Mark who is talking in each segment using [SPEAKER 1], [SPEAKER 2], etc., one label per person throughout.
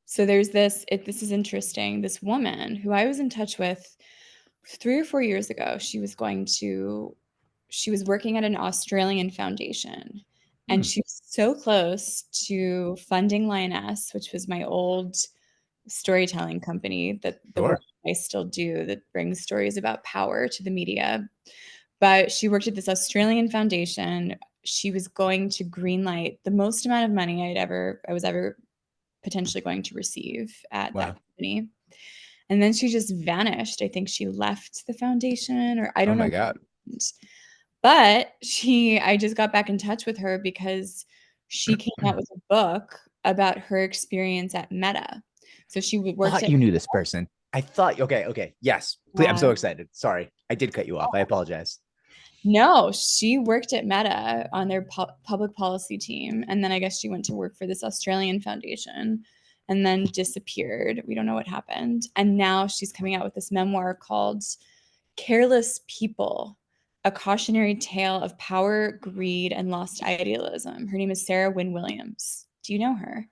[SPEAKER 1] So there's this is interesting. This woman who I was in touch with 3 or 4 years ago, she was working at an Australian foundation, and
[SPEAKER 2] Hmm,
[SPEAKER 1] she was so close to funding Lioness, which was my old storytelling company, that the work
[SPEAKER 2] sure.
[SPEAKER 1] I still do that brings stories about power to the media. But she worked at this Australian foundation. She was going to greenlight the most amount of money I was ever potentially going to receive at that
[SPEAKER 2] Wow.
[SPEAKER 1] company. And then she just vanished. I think she left the foundation, or I
[SPEAKER 2] Oh
[SPEAKER 1] don't
[SPEAKER 2] my
[SPEAKER 1] know.
[SPEAKER 2] God.
[SPEAKER 1] But I just got back in touch with her because she came out with a book about her experience at Meta. So she worked
[SPEAKER 2] Thought
[SPEAKER 1] at
[SPEAKER 2] you knew this person. I thought, okay, okay. Yes. Please, I'm so excited. Sorry. I did cut you off. I apologize.
[SPEAKER 1] No, she worked at Meta on their public policy team. And then I guess she went to work for this Australian foundation and then disappeared. We don't know what happened. And now she's coming out with this memoir called Careless People, a cautionary tale of power, greed, and lost idealism. Her name is Sarah Wynne Williams. Do you know her?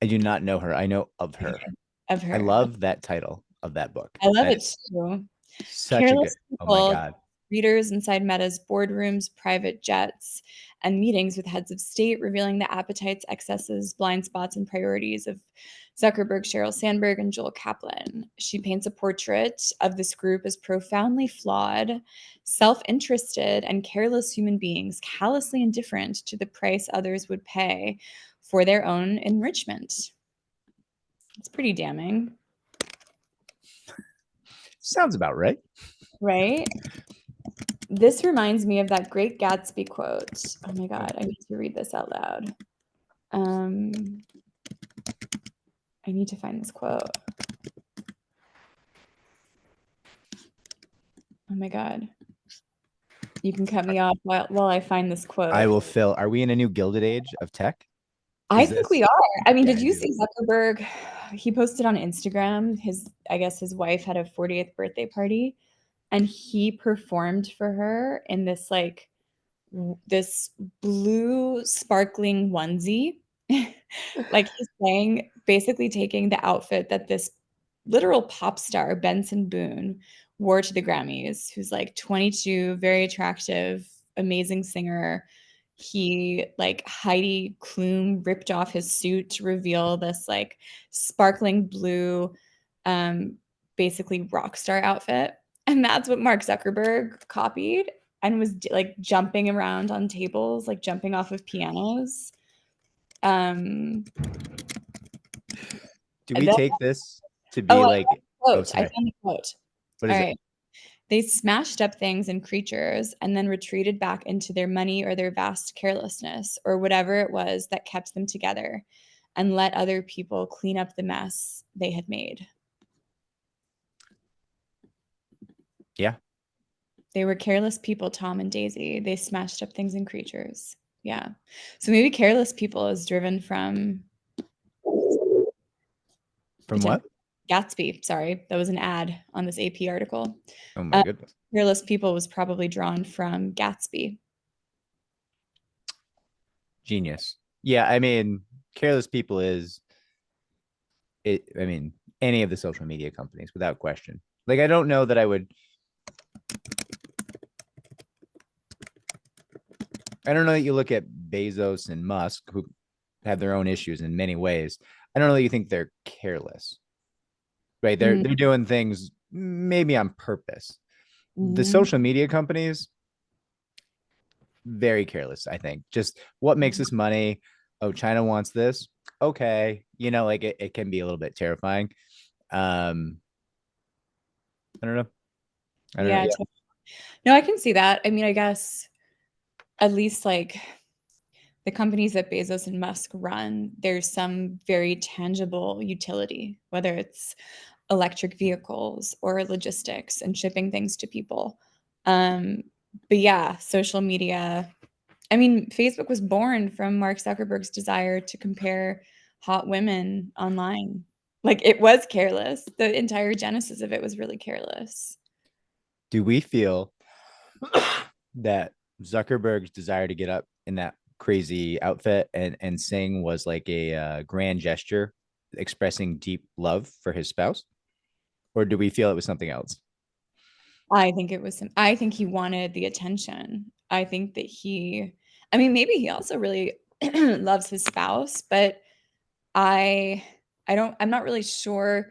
[SPEAKER 2] I do not know her. I know of her.
[SPEAKER 1] Okay. Of
[SPEAKER 2] I
[SPEAKER 1] her.
[SPEAKER 2] love that title of that book.
[SPEAKER 1] I love
[SPEAKER 2] That
[SPEAKER 1] it
[SPEAKER 2] is
[SPEAKER 1] too.
[SPEAKER 2] such a good,
[SPEAKER 1] Careless
[SPEAKER 2] oh my
[SPEAKER 1] People,
[SPEAKER 2] God.
[SPEAKER 1] readers inside Meta's boardrooms, private jets, and meetings with heads of state, revealing the appetites, excesses, blind spots, and priorities of Zuckerberg, Sheryl Sandberg, and Joel Kaplan. She paints a portrait of this group as profoundly flawed, self interested, and careless human beings, callously indifferent to the price others would pay for their own enrichment. It's pretty damning,
[SPEAKER 2] Sounds about right.
[SPEAKER 1] right? This reminds me of that Great Gatsby quote. Oh my God, I need to read this out loud. Um, I need to find this quote. Oh my God. You can cut me off while I find this
[SPEAKER 2] I
[SPEAKER 1] quote.
[SPEAKER 2] will fill. Are we in a new gilded age of tech?
[SPEAKER 1] I
[SPEAKER 2] Is
[SPEAKER 1] think
[SPEAKER 2] this?
[SPEAKER 1] we are. I mean,
[SPEAKER 2] Yeah,
[SPEAKER 1] did
[SPEAKER 2] I
[SPEAKER 1] you
[SPEAKER 2] do.
[SPEAKER 1] see Zuckerberg? He posted on Instagram, I guess his wife had a 40th birthday party, and he performed for her in this blue sparkling onesie. Like he's saying, basically taking the outfit that this literal pop star, Benson Boone, wore to the Grammys, who's like 22, very attractive, amazing singer. He, like Heidi Klum, ripped off his suit to reveal this like sparkling blue, um, basically rock star outfit. And that's what Mark Zuckerberg copied and was like jumping around on tables, like jumping off of pianos. Um,
[SPEAKER 2] Do
[SPEAKER 1] and
[SPEAKER 2] we
[SPEAKER 1] then,
[SPEAKER 2] take this to
[SPEAKER 1] oh,
[SPEAKER 2] be like, oh,
[SPEAKER 1] I
[SPEAKER 2] sorry.
[SPEAKER 1] found the quote.
[SPEAKER 2] What
[SPEAKER 1] All
[SPEAKER 2] is it?
[SPEAKER 1] right. They smashed up things and creatures and then retreated back into their money or their vast carelessness or whatever it was that kept them together and let other people clean up the mess they had made.
[SPEAKER 2] Yeah.
[SPEAKER 1] They were careless people, Tom and Daisy. They smashed up things and creatures. Yeah. So maybe careless people is driven from
[SPEAKER 2] From
[SPEAKER 1] potential
[SPEAKER 2] what?
[SPEAKER 1] Gatsby. Sorry, that was an ad on this AP article.
[SPEAKER 2] Oh my
[SPEAKER 1] Uh,
[SPEAKER 2] goodness.
[SPEAKER 1] careless people was probably drawn from Gatsby.
[SPEAKER 2] Genius. Yeah. I mean, Careless People is it. I mean, any of the social media companies without question. Like, I don't know that I would, I don't know that you look at Bezos and Musk, who have their own issues in many ways. I don't know that you think they're careless, right? They're
[SPEAKER 1] Mm,
[SPEAKER 2] they're doing things maybe on purpose. The
[SPEAKER 1] mhm,
[SPEAKER 2] social media companies, very careless, I think. Just what makes
[SPEAKER 1] mhm.
[SPEAKER 2] this money? Oh, China wants this. Okay. Like it can be a little bit terrifying. Um, I don't know. I don't know.
[SPEAKER 1] Yeah. No, I can see that. I mean, I guess at least like the companies that Bezos and Musk run, there's some very tangible utility, whether it's electric vehicles or logistics and shipping things to people. Um, but yeah, social media. I mean, Facebook was born from Mark Zuckerberg's desire to compare hot women online. Like it was careless. The entire genesis of it was really careless.
[SPEAKER 2] Do we feel that Zuckerberg's desire to get up in that crazy outfit and sing was like a grand gesture expressing deep love for his spouse, or do we feel it was something else?
[SPEAKER 1] I think I think he wanted the attention. I think that I mean, maybe he also really loves his spouse, but I, I'm not really sure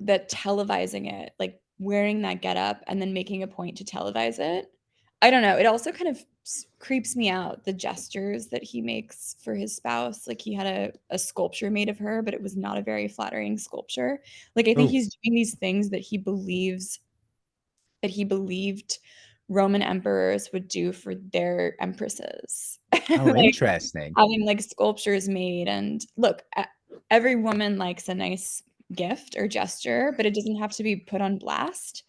[SPEAKER 1] that televising it, like wearing that getup and then making a point to televise it. I don't know. It also kind of creeps me out, the gestures that he makes for his spouse. Like he had a sculpture made of her, but it was not a very flattering sculpture. Like I think
[SPEAKER 2] Oh,
[SPEAKER 1] he's doing these things that he believed Roman emperors would do for their empresses.
[SPEAKER 2] oh,
[SPEAKER 1] Like
[SPEAKER 2] interesting.
[SPEAKER 1] having like sculptures made. And look, every woman likes a nice gift or gesture, but it doesn't have to be put on blast.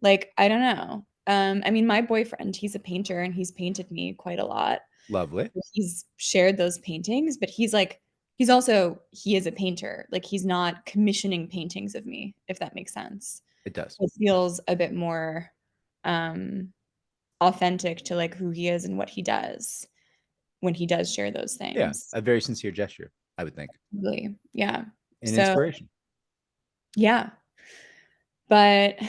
[SPEAKER 1] Like, I don't know. I mean, my boyfriend, he's a painter and he's painted me quite a lot.
[SPEAKER 2] Lovely.
[SPEAKER 1] He's shared those paintings, but he is a painter. Like he's not commissioning paintings of me, if that makes sense.
[SPEAKER 2] It does.
[SPEAKER 1] It feels a bit more um authentic to like who he is and what he does when he does share those
[SPEAKER 2] Yeah,
[SPEAKER 1] things.
[SPEAKER 2] a very sincere gesture, I would think,
[SPEAKER 1] Really. Yeah.
[SPEAKER 2] an
[SPEAKER 1] So,
[SPEAKER 2] inspiration.
[SPEAKER 1] yeah. But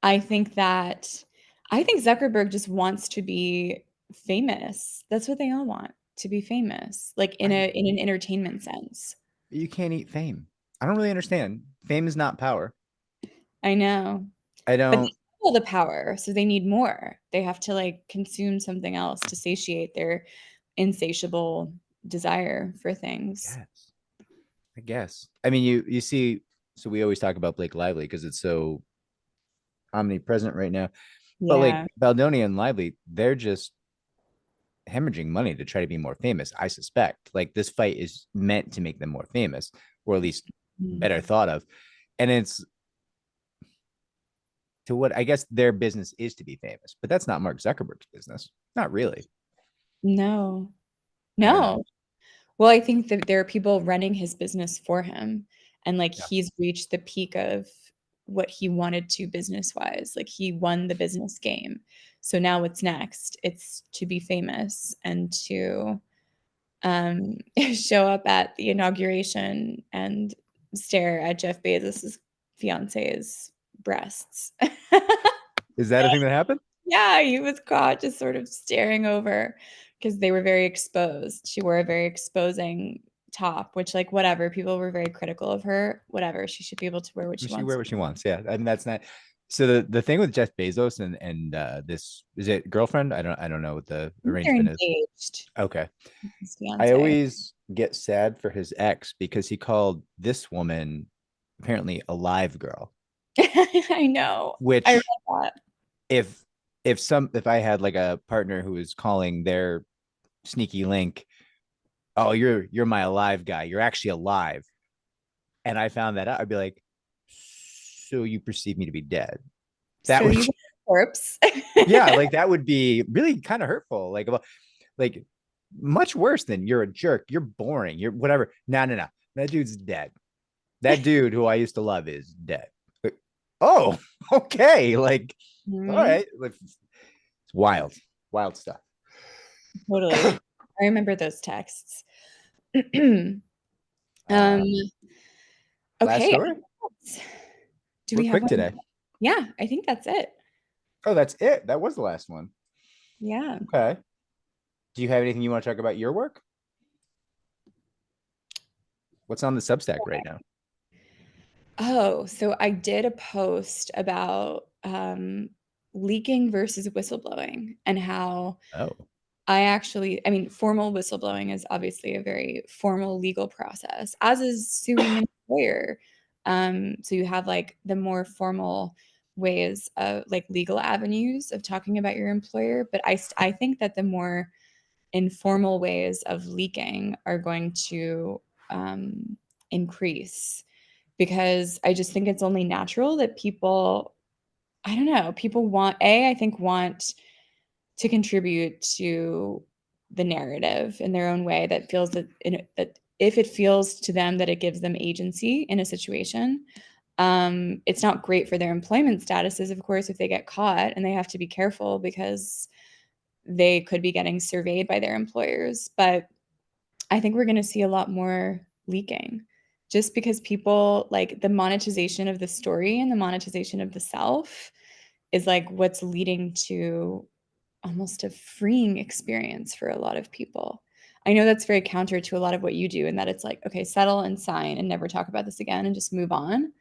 [SPEAKER 1] I think that I think Zuckerberg just wants to be famous. That's what they all want, to be famous, like
[SPEAKER 2] I
[SPEAKER 1] in an entertainment sense.
[SPEAKER 2] You can't eat fame. I don't really understand. Fame is not power.
[SPEAKER 1] I know.
[SPEAKER 2] I
[SPEAKER 1] But they
[SPEAKER 2] don't.
[SPEAKER 1] have all the power, so they need more. They have to like consume something else to satiate their insatiable desire for things.
[SPEAKER 2] Yes, I guess. I mean, you see. So we always talk about Blake Lively because it's so omnipresent right now. But like
[SPEAKER 1] Yeah.
[SPEAKER 2] Baldoni and Lively, they're just hemorrhaging money to try to be more famous. I suspect. Like this fight is meant to make them more famous, or at least
[SPEAKER 1] Mm.
[SPEAKER 2] better thought of. And it's to what I guess their business is to be famous, but that's not Mark Zuckerberg's business. Not really.
[SPEAKER 1] No.
[SPEAKER 2] I don't know.
[SPEAKER 1] No. Well, I think that there are people running his business for him, and like
[SPEAKER 2] Yeah.
[SPEAKER 1] he's reached the peak of what he wanted to business wise. Like he won the business game. So now what's next? It's to be famous and to um show up at the inauguration and stare at Jeff Bezos's fiance's breasts.
[SPEAKER 2] Is that a thing that happened?
[SPEAKER 1] Yeah, he was caught just sort of staring over because they were very exposed. She wore a very exposing top, which, like, whatever. People were very critical of her. Whatever. She should be able to wear what she
[SPEAKER 2] She
[SPEAKER 1] wants
[SPEAKER 2] wear
[SPEAKER 1] to
[SPEAKER 2] what she
[SPEAKER 1] wear.
[SPEAKER 2] wants. Yeah, and that's not. So the thing with Jeff Bezos and this is it girlfriend? I don't know what the
[SPEAKER 1] I think they're
[SPEAKER 2] arrangement is.
[SPEAKER 1] engaged,
[SPEAKER 2] Okay.
[SPEAKER 1] his
[SPEAKER 2] I
[SPEAKER 1] fiance.
[SPEAKER 2] always get sad for his ex because he called this woman apparently a live girl,
[SPEAKER 1] I know. I read
[SPEAKER 2] which
[SPEAKER 1] that.
[SPEAKER 2] if if I had like a partner who was calling their sneaky link, oh, you're my alive guy. You're actually alive. And I found that out, I'd be like, so you perceive me to be dead. That
[SPEAKER 1] So
[SPEAKER 2] would
[SPEAKER 1] you got a corpse.
[SPEAKER 2] yeah, like that would be really kind of hurtful. Like much worse than you're a jerk, you're boring, you're whatever. No, no, no. That dude's dead. That dude who I used to love is dead. Like, oh, okay. Like, all
[SPEAKER 1] Mhm.
[SPEAKER 2] right. Like, it's wild, wild stuff.
[SPEAKER 1] Totally. I remember those texts.
[SPEAKER 2] Uh,
[SPEAKER 1] Um,
[SPEAKER 2] last
[SPEAKER 1] okay.
[SPEAKER 2] story.
[SPEAKER 1] Do
[SPEAKER 2] We're
[SPEAKER 1] we have
[SPEAKER 2] quick
[SPEAKER 1] one
[SPEAKER 2] today.
[SPEAKER 1] more? Yeah, I think that's it.
[SPEAKER 2] Oh, that's it. That was the last one.
[SPEAKER 1] Yeah.
[SPEAKER 2] Okay. Do you have anything you want to talk about your work? What's on the Substack right now?
[SPEAKER 1] Oh, so I did a post about leaking versus whistleblowing and how
[SPEAKER 2] Oh,
[SPEAKER 1] I mean, formal whistleblowing is obviously a very formal legal process, as is suing an employer. So you have like the more formal ways of like legal avenues of talking about your employer, but I think that the more informal ways of leaking are going to increase because I just think it's only natural that people, I don't know, people I think want to contribute to the narrative in their own way that feels that if it feels to them that it gives them agency in a situation, it's not great for their employment statuses, of course, if they get caught and they have to be careful because they could be getting surveyed by their employers. But I think we're going to see a lot more leaking. just because people like the monetization of the story and the monetization of the self is like what's leading to almost a freeing experience for a lot of people. I know that's very counter to a lot of what you do, and that it's like, okay, settle and sign and never talk about this again and just move on.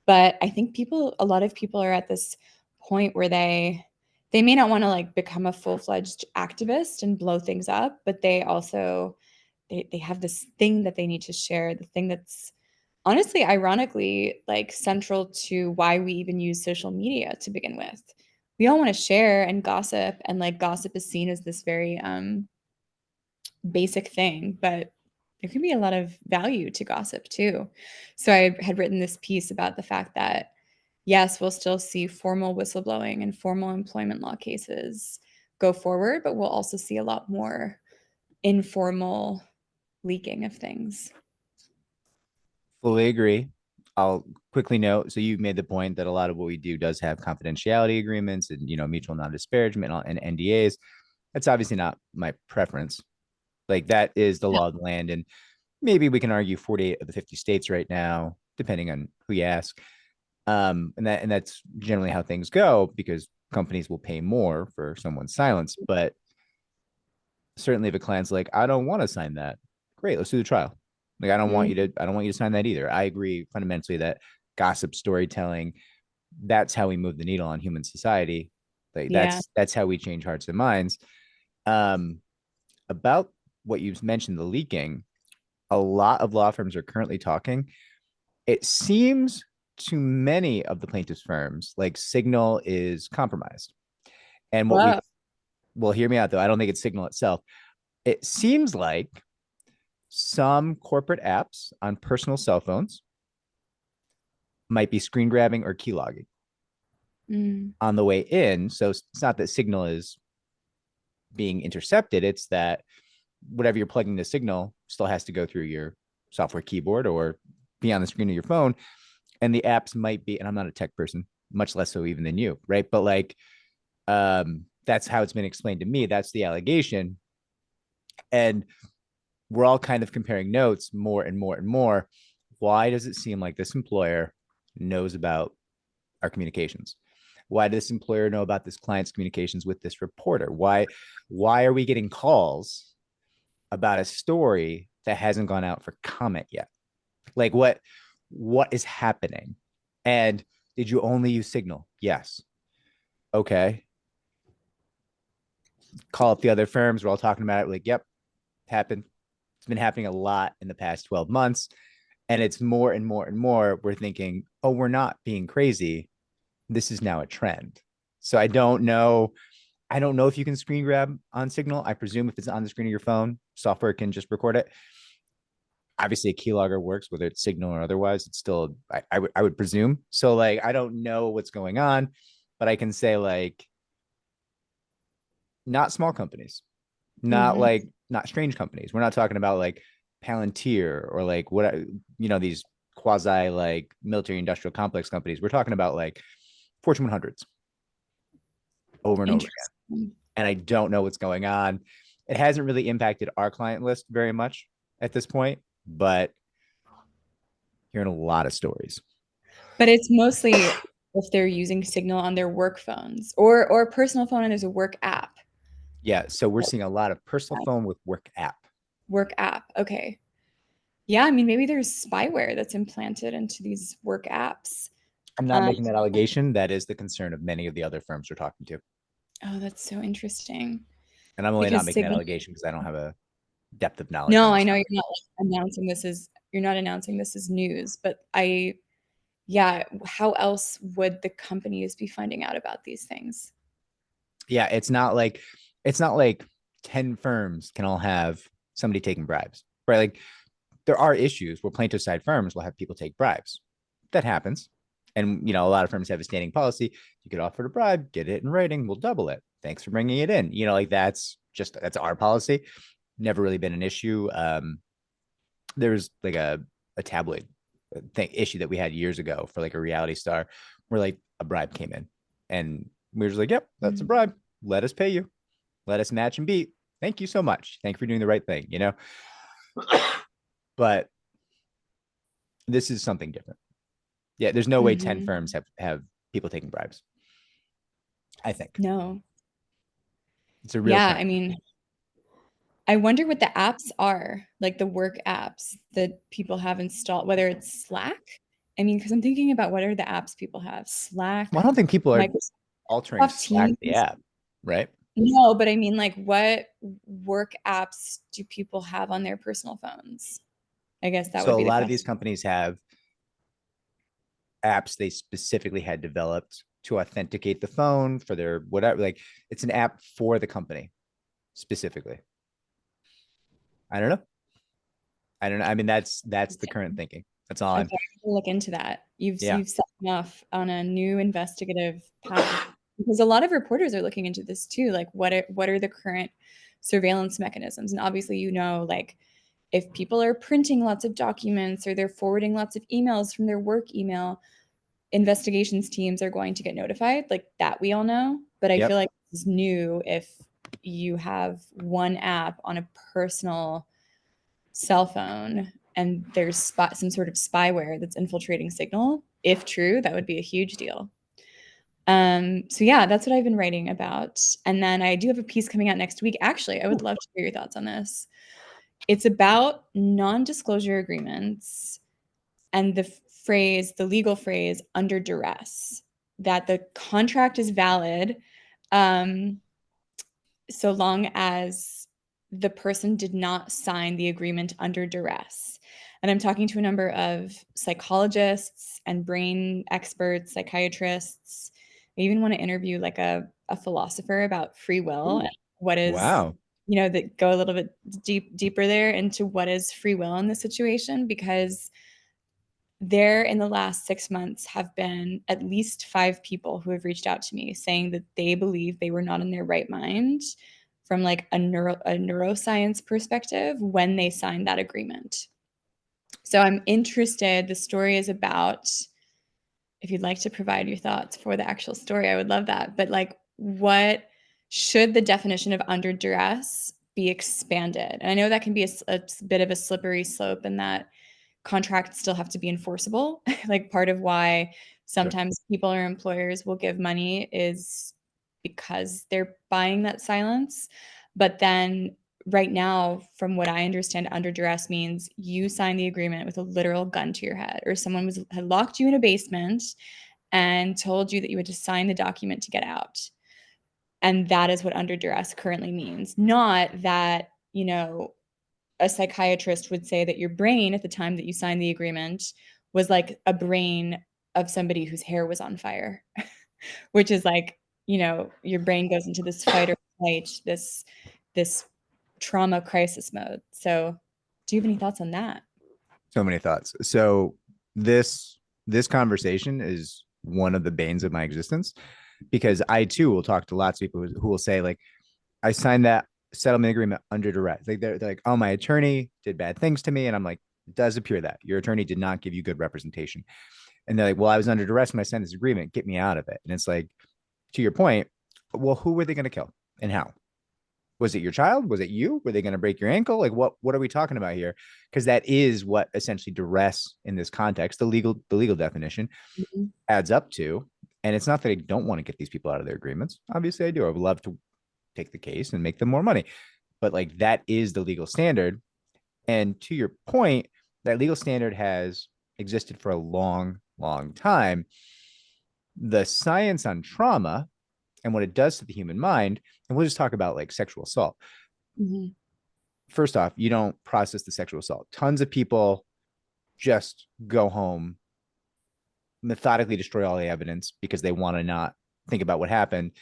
[SPEAKER 1] But I think a lot of people are at this point where they may not want to like become a full-fledged activist and blow things up, but they also they have this thing that they need to share, the thing that's honestly, ironically, like central to why we even use social media to begin with. We all want to share and gossip, and like gossip is seen as this very basic thing, but there can be a lot of value to gossip too. So I had written this piece about the fact that yes, we'll still see formal whistleblowing and formal employment law cases go forward, but we'll also see a lot more informal leaking of things.
[SPEAKER 2] Fully agree. I'll quickly note. So you made the point that a lot of what we do does have confidentiality agreements and mutual non-disparagement and NDAs. That's obviously not my preference. Like that is the
[SPEAKER 1] Yeah.
[SPEAKER 2] law of the land, and maybe we can argue 48 of the 50 states right now, depending on who you ask. And that's generally how things go because companies will pay more for someone's silence. But certainly, if a client's like, I don't want to sign that, great, let's do the trial. Like, I don't want you to sign that either. I agree fundamentally that gossip storytelling, that's how we move the needle on human society. Like
[SPEAKER 1] Yeah.
[SPEAKER 2] that's how we change hearts and minds. Um, about what you mentioned, the leaking, a lot of law firms are currently talking. It seems to many of the plaintiffs' firms like Signal is compromised. And what we
[SPEAKER 1] Whoa.
[SPEAKER 2] well, hear me out though. I don't think it's Signal itself. It seems like some corporate apps on personal cell phones might be screen grabbing or keylogging
[SPEAKER 1] Mm.
[SPEAKER 2] on the way in. So it's not that Signal is being intercepted, it's that whatever you're plugging the Signal still has to go through your software keyboard or be on the screen of your phone. And the apps might be, and I'm not a tech person, much less so even than you, right? But like, that's how it's been explained to me. That's the allegation. And we're all kind of comparing notes more and more and more. Why does it seem like this employer knows about our communications? Why does this employer know about this client's communications with this reporter? Why are we getting calls about a story that hasn't gone out for comment yet? Like what is happening? And did you only use Signal? Yes. Okay. Call up the other firms. We're all talking about it. Like, yep, happened. It's been happening a lot in the past 12 months. And it's more and more and more. We're thinking, oh, we're not being crazy. This is now a trend. So I don't know. I don't know if you can screen grab on Signal. I presume if it's on the screen of your phone, software can just record it. Obviously, a keylogger works, whether it's Signal or otherwise. It's still, I would presume. So, like, I don't know what's going on, but I can say, like, not small companies,
[SPEAKER 1] Hmm.
[SPEAKER 2] not strange companies. We're not talking about like Palantir or like what these quasi like military industrial complex companies. We're talking about like Fortune 100s over and over again.
[SPEAKER 1] Interesting.
[SPEAKER 2] And I don't know what's going on. It hasn't really impacted our client list very much at this point, but hearing a lot of stories.
[SPEAKER 1] But it's mostly if they're using Signal on their work phones or a personal phone and there's a work app.
[SPEAKER 2] Yeah, so we're seeing a lot of personal phone with work app.
[SPEAKER 1] Work app. Okay. Yeah, I mean maybe there's spyware that's implanted into these work apps.
[SPEAKER 2] I'm not
[SPEAKER 1] Um,
[SPEAKER 2] making that allegation. That is the concern of many of the other firms we're talking to.
[SPEAKER 1] oh, that's so interesting.
[SPEAKER 2] And I'm only not
[SPEAKER 1] Because
[SPEAKER 2] making that
[SPEAKER 1] Signal,
[SPEAKER 2] allegation because I don't have a depth of knowledge
[SPEAKER 1] no,
[SPEAKER 2] on
[SPEAKER 1] I
[SPEAKER 2] this
[SPEAKER 1] know
[SPEAKER 2] topic.
[SPEAKER 1] you're not announcing this as news, but yeah, how else would the companies be finding out about these things?
[SPEAKER 2] Yeah, it's not like 10 firms can all have somebody taking bribes, right? Like there are issues where plaintiff side firms will have people take bribes. That happens. And a lot of firms have a standing policy. You could offer to bribe, get it in writing, we'll double it. Thanks for bringing it in. Like that's our policy. Never really been an issue. There's like a tabloid issue that we had years ago for like a reality star where like a bribe came in and we were just like, yep, that's a
[SPEAKER 1] Mm.
[SPEAKER 2] bribe. Let us pay you. Let us match and beat. Thank you so much. Thank you for doing the right thing. But This is something different. Yeah, there's no way 10
[SPEAKER 1] Hmm.
[SPEAKER 2] firms have people taking bribes. I think
[SPEAKER 1] No.
[SPEAKER 2] it's a real
[SPEAKER 1] Yeah,
[SPEAKER 2] trend.
[SPEAKER 1] I mean, I wonder what the apps are, like the work apps that people have installed, whether it's Slack. I mean, because I'm thinking about what are the apps people have?
[SPEAKER 2] Well, I
[SPEAKER 1] Slack,
[SPEAKER 2] don't think people are altering
[SPEAKER 1] Microsoft
[SPEAKER 2] Slack the
[SPEAKER 1] Teams.
[SPEAKER 2] app, right?
[SPEAKER 1] No, but I mean, like, what work apps do people have on their personal phones? I guess that
[SPEAKER 2] So
[SPEAKER 1] would
[SPEAKER 2] a
[SPEAKER 1] be the
[SPEAKER 2] lot of these
[SPEAKER 1] question.
[SPEAKER 2] companies have apps they specifically had developed to authenticate the phone for their whatever. Like it's an app for the company specifically. I don't know. I don't know. I mean, that's the current thinking. That's all
[SPEAKER 1] Okay,
[SPEAKER 2] I'm.
[SPEAKER 1] I will look into that.
[SPEAKER 2] Yeah.
[SPEAKER 1] You've set me off on a new investigative path because a lot of reporters are looking into this too. Like, what are the current surveillance mechanisms? And obviously, like if people are printing lots of documents or they're forwarding lots of emails from their work email, investigations teams are going to get notified. Like that, we all know. But I feel
[SPEAKER 2] Yep.
[SPEAKER 1] like this is new if you have one app on a personal cell phone and there's some sort of spyware that's infiltrating signal. If true, that would be a huge deal. So yeah, that's what I've been writing about. And then I do have a piece coming out next week. Actually, I would love to hear your thoughts on this. It's about non-disclosure agreements and the legal phrase under duress, that the contract is valid um, so long as the person did not sign the agreement under duress. And I'm talking to a number of psychologists and brain experts, psychiatrists. I even want to interview like a philosopher about free will and
[SPEAKER 2] Ooh.
[SPEAKER 1] what is,
[SPEAKER 2] Wow.
[SPEAKER 1] that go a little bit deeper there into what is free will in this situation, because there in the last 6 months have been at least 5 people who have reached out to me saying that they believe they were not in their right mind from like a neuroscience perspective when they signed that agreement. So I'm interested. The story is about, if you'd like to provide your thoughts for the actual story, I would love that. But like, what should the definition of under duress be expanded? And I know that can be a bit of a slippery slope, and that contracts still have to be enforceable. Like part of why
[SPEAKER 2] Sure.
[SPEAKER 1] sometimes people or employers will give money is because they're buying that silence. But then right now, from what I understand, under duress means you sign the agreement with a literal gun to your head, or someone had locked you in a basement and told you that you had to sign the document to get out. And that is what under duress currently means. Not that, a psychiatrist would say that your brain at the time that you signed the agreement was like a brain of somebody whose hair was on fire, which is like, your brain goes into this fight or flight, this trauma crisis mode. So, do you have any thoughts on that?
[SPEAKER 2] So many thoughts. So this conversation is one of the banes of my existence because I too will talk to lots of people who will say like I signed that settlement agreement under duress. Like they're like, oh, my attorney did bad things to me, and I'm like, it does appear that your attorney did not give you good representation. And they're like, well, I was under duress when I signed this agreement. Get me out of it. And it's like, to your point, well, who were they going to kill and how? Was it your child? Was it you? Were they going to break your ankle? Like what are we talking about here? Because that is what essentially duress in this context, the legal definition
[SPEAKER 1] Mhm.
[SPEAKER 2] adds up to. And it's not that I don't want to get these people out of their agreements. Obviously, I do. I would love to take the case and make them more money. But like that is the legal standard. And to your point, that legal standard has existed for a long, long time. The science on trauma and what it does to the human mind, and we'll just talk about like sexual assault.
[SPEAKER 1] Mhm.
[SPEAKER 2] First off, you don't process the sexual assault. Tons of people just go home, methodically destroy all the evidence because they want to not think about what happened,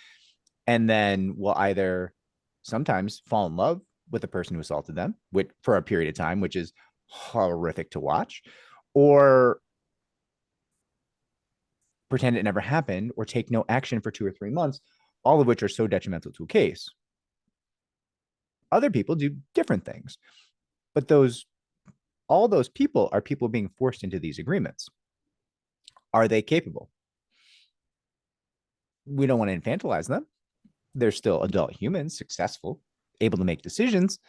[SPEAKER 2] and then will either sometimes fall in love with the person who assaulted them with, for a period of time, which is horrific to watch, or pretend it never happened or take no action for 2 or 3 months, all of which are so detrimental to a case. Other people do different things, but all those people are people being forced into these agreements. Are they capable? We don't want to infantilize them. They're still adult humans, successful, able to make decisions,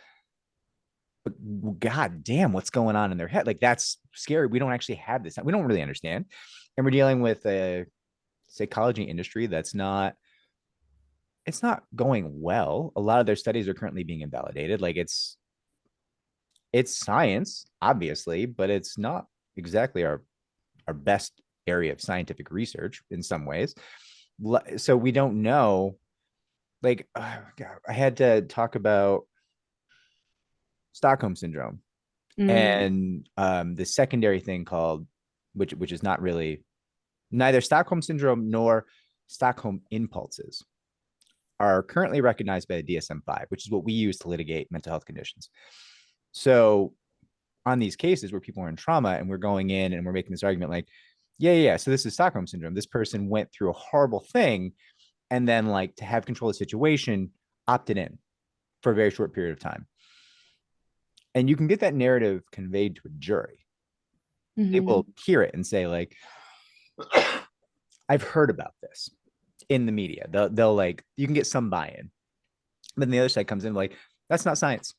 [SPEAKER 2] but God damn, what's going on in their head? Like that's scary. We don't actually have this. We don't really understand. And we're dealing with a psychology industry that's not, it's not going well. A lot of their studies are currently being invalidated. Like it's science, obviously, but it's not exactly our best area of scientific research in some ways. So we don't know. Like God, I had to talk about Stockholm syndrome
[SPEAKER 1] Mm,
[SPEAKER 2] and the secondary thing called, which is not really neither Stockholm syndrome nor Stockholm impulses are currently recognized by the DSM-5, which is what we use to litigate mental health conditions. So on these cases where people are in trauma and we're going in and we're making this argument like, yeah, so this is Stockholm syndrome. This person went through a horrible thing and then like to have control of the situation, opted in for a very short period of time. And you can get that narrative conveyed to a jury. They
[SPEAKER 1] mhm,
[SPEAKER 2] will hear it and say like, I've heard about this in the media. They'll like, you can get some buy-in. But then the other side comes in like, that's not science.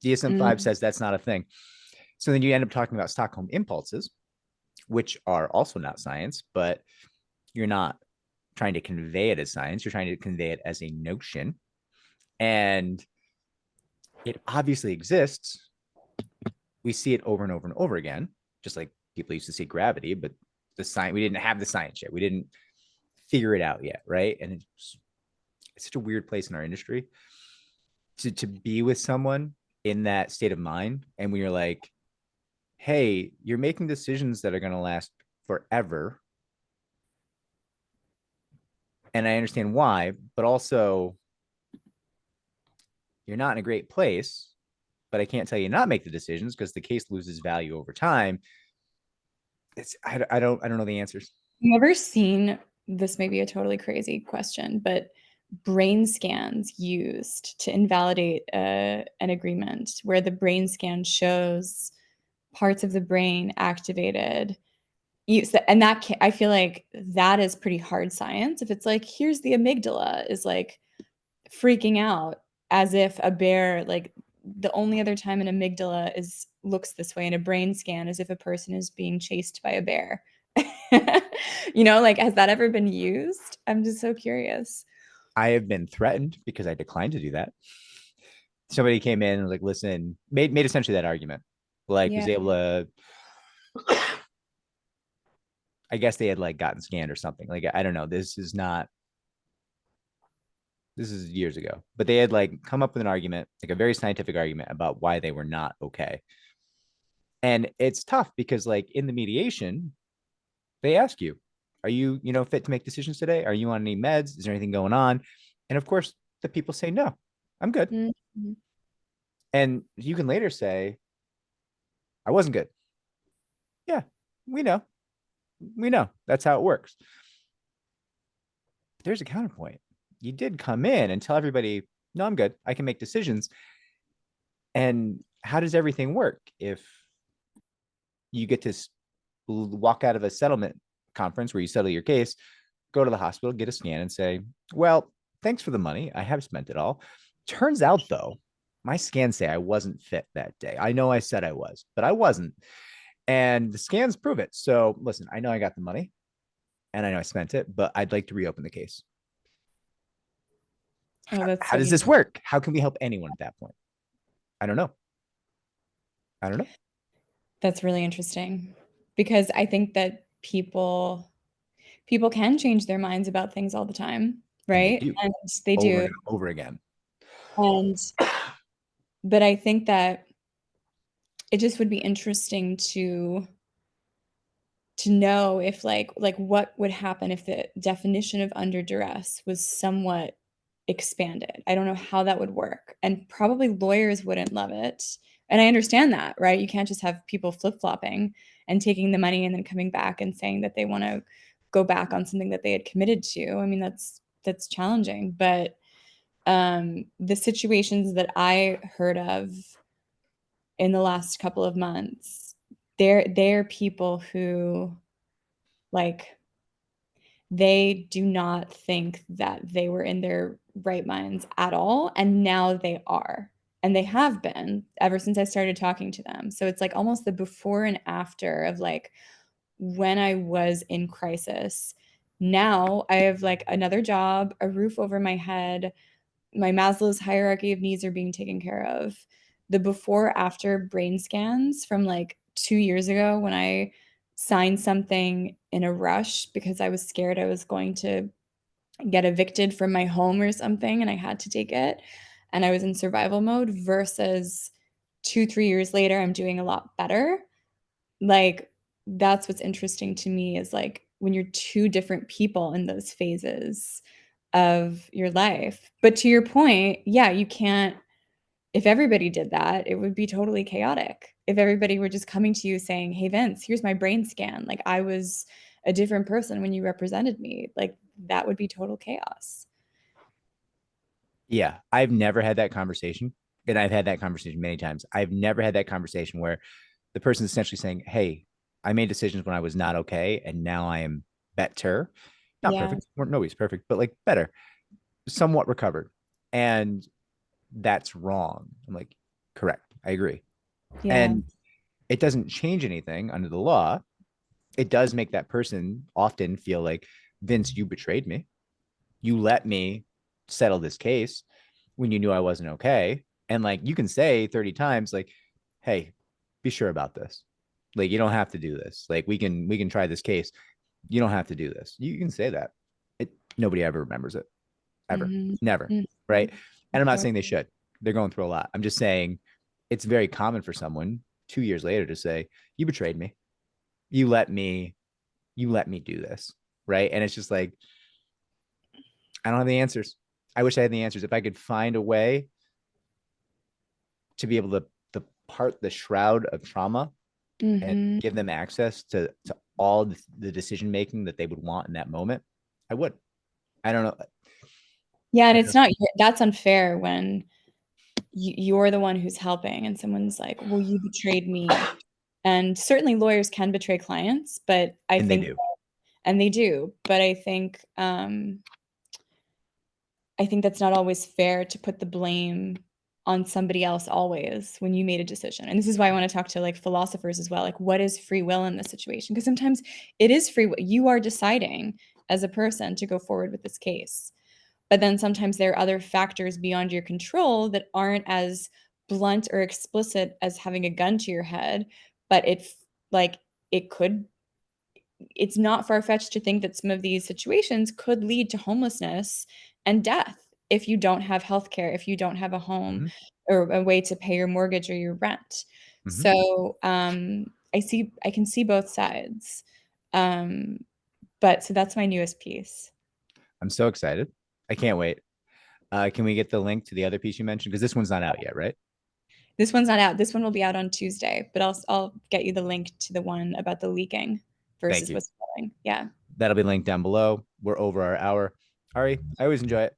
[SPEAKER 2] DSM-5
[SPEAKER 1] mm,
[SPEAKER 2] says that's not a thing. So then you end up talking about Stockholm impulses, which are also not science, but you're not trying to convey it as science. You're trying to convey it as a notion. And it obviously exists. We see it over and over and over again, just like people used to see gravity, but the science, we didn't have the science yet. We didn't figure it out yet, right? And it's such a weird place in our industry to be with someone in that state of mind. And when you're like, hey, you're making decisions that are going to last forever. And I understand why, but also you're not in a great place. But I can't tell you not make the decisions because the case loses value over time. I don't know the answers.
[SPEAKER 1] you ever seen, this may be a totally crazy question, but brain scans used to invalidate an agreement where the brain scan shows parts of the brain activated. And that can, I feel like that is pretty hard science. If it's like, here's the amygdala is like freaking out as if a bear, like the only other time an amygdala is looks this way in a brain scan is if a person is being chased by a bear. Like has that ever been used? I'm just so curious.
[SPEAKER 2] I have been threatened because I declined to do that. Somebody came in and was like, listen, made essentially that argument. Like
[SPEAKER 1] Yeah.
[SPEAKER 2] was able to, I guess they had like gotten scanned or something. Like I don't know. This is years ago, but they had like come up with an argument, like a very scientific argument about why they were not okay. And it's tough because like in the mediation, they ask you, are you, fit to make decisions today? Are you on any meds? Is there anything going on? And of course, the people say, no, I'm good.
[SPEAKER 1] Mhm.
[SPEAKER 2] And you can later say, I wasn't good. Yeah, we know. We know. That's how it works. But there's a counterpoint. You did come in and tell everybody, no, I'm good. I can make decisions. And how does everything work if you get to walk out of a settlement conference where you settle your case, go to the hospital, get a scan, and say, well, thanks for the money. I have spent it all. Turns out, though, my scans say I wasn't fit that day. I know I said I was, but I wasn't. And the scans prove it. So listen, I know I got the money and I know I spent it, but I'd like to reopen the case.
[SPEAKER 1] Oh, that's
[SPEAKER 2] How
[SPEAKER 1] so
[SPEAKER 2] does this
[SPEAKER 1] unique.
[SPEAKER 2] work? How can we help anyone at that point? I don't know. I don't know.
[SPEAKER 1] That's really interesting because I think that people can change their minds about things all the time,
[SPEAKER 2] And they
[SPEAKER 1] right?
[SPEAKER 2] do
[SPEAKER 1] And they
[SPEAKER 2] over
[SPEAKER 1] do.
[SPEAKER 2] and over again.
[SPEAKER 1] And but I think that it just would be interesting to know if like what would happen if the definition of under duress was somewhat expanded. I don't know how that would work. And probably lawyers wouldn't love it. And I understand that, right? You can't just have people flip-flopping and taking the money and then coming back and saying that they want to go back on something that they had committed to. I mean, that's challenging. But the situations that I heard of in the last couple of months, they're people who like they do not think that they were in their right minds at all, and now they are. And they have been ever since I started talking to them. So it's like almost the before and after of like when I was in crisis. Now I have like another job, a roof over my head, my Maslow's hierarchy of needs are being taken care of. The before after brain scans from like 2 years ago when I signed something in a rush because I was scared I was going to get evicted from my home or something and I had to take it and I was in survival mode versus 2, 3 years later, I'm doing a lot better. Like, that's what's interesting to me is like when you're two different people in those phases of your life. But to your point, yeah, you can't, if everybody did that, it would be totally chaotic. If everybody were just coming to you saying, "Hey, Vince, here's my brain scan. Like, I was a different person when you represented me." Like, that would be total chaos.
[SPEAKER 2] Yeah, I've never had that conversation. And I've had that conversation many times. I've never had that conversation where the person is essentially saying, hey, I made decisions when I was not okay. And now I am better. Not
[SPEAKER 1] Yeah.
[SPEAKER 2] perfect. Nobody's perfect, but like better, somewhat recovered. And that's wrong. I'm like, correct. I agree.
[SPEAKER 1] Yeah.
[SPEAKER 2] And it doesn't change anything under the law. It does make that person often feel like, Vince, you betrayed me. You let me settle this case when you knew I wasn't okay. And like you can say 30 times, like, hey, be sure about this. Like, you don't have to do this. Like, we can try this case. You don't have to do this. You can say that. It Nobody ever remembers it. Ever.
[SPEAKER 1] Mhm.
[SPEAKER 2] Never.
[SPEAKER 1] Mhm.
[SPEAKER 2] Right. And I'm not
[SPEAKER 1] Sure.
[SPEAKER 2] saying they should. They're going through a lot. I'm just saying it's very common for someone 2 years later to say, you betrayed me. You let me, you let me do this. Right. And it's just like, I don't have the answers. I wish I had the answers. If I could find a way to be able to part the shroud of trauma and
[SPEAKER 1] Mhm.
[SPEAKER 2] give them access to all the decision making that they would want in that moment, I would. I don't know.
[SPEAKER 1] Yeah, and
[SPEAKER 2] I
[SPEAKER 1] it's
[SPEAKER 2] don't
[SPEAKER 1] not that's unfair when you're the one who's helping and someone's like, "Well, you betrayed me." And certainly lawyers can betray clients, but I
[SPEAKER 2] and they
[SPEAKER 1] think
[SPEAKER 2] do.
[SPEAKER 1] and they do, but I think that's not always fair to put the blame on somebody else always when you made a decision. And this is why I want to talk to like philosophers as well. Like, what is free will in this situation? Because sometimes it is free will. You are deciding as a person to go forward with this case. But then sometimes there are other factors beyond your control that aren't as blunt or explicit as having a gun to your head, but like it could it's not far-fetched to think that some of these situations could lead to homelessness and death if you don't have healthcare, if you don't have a home
[SPEAKER 2] Mm-hmm.
[SPEAKER 1] or a way to pay your mortgage or your rent.
[SPEAKER 2] Mm-hmm.
[SPEAKER 1] So I can see both sides. Um, but so that's my newest piece.
[SPEAKER 2] I'm so excited. I can't wait. Can we get the link to the other piece you mentioned? Because this one's not out yet, right?
[SPEAKER 1] This one's not out. This one will be out on Tuesday, but I'll get you the link to the one about the leaking
[SPEAKER 2] Thank
[SPEAKER 1] versus
[SPEAKER 2] you.
[SPEAKER 1] whistleblowing. Yeah.
[SPEAKER 2] That'll be linked down below. We're over our hour. Ari, I always enjoy it.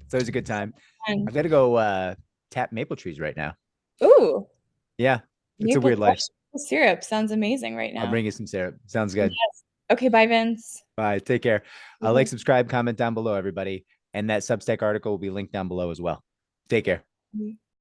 [SPEAKER 2] It's always a good time.
[SPEAKER 1] And
[SPEAKER 2] I've got to go tap maple trees right now.
[SPEAKER 1] ooh,
[SPEAKER 2] Yeah, it's a
[SPEAKER 1] maple
[SPEAKER 2] weird life.
[SPEAKER 1] fresh maple syrup sounds amazing right
[SPEAKER 2] I'll
[SPEAKER 1] now.
[SPEAKER 2] bring you some syrup. Sounds good.
[SPEAKER 1] Yes. Okay, bye, Vince.
[SPEAKER 2] Bye. Take care. Like,
[SPEAKER 1] Mhm.
[SPEAKER 2] subscribe, comment down below, everybody. And that Substack article will be linked down below as well. Take care.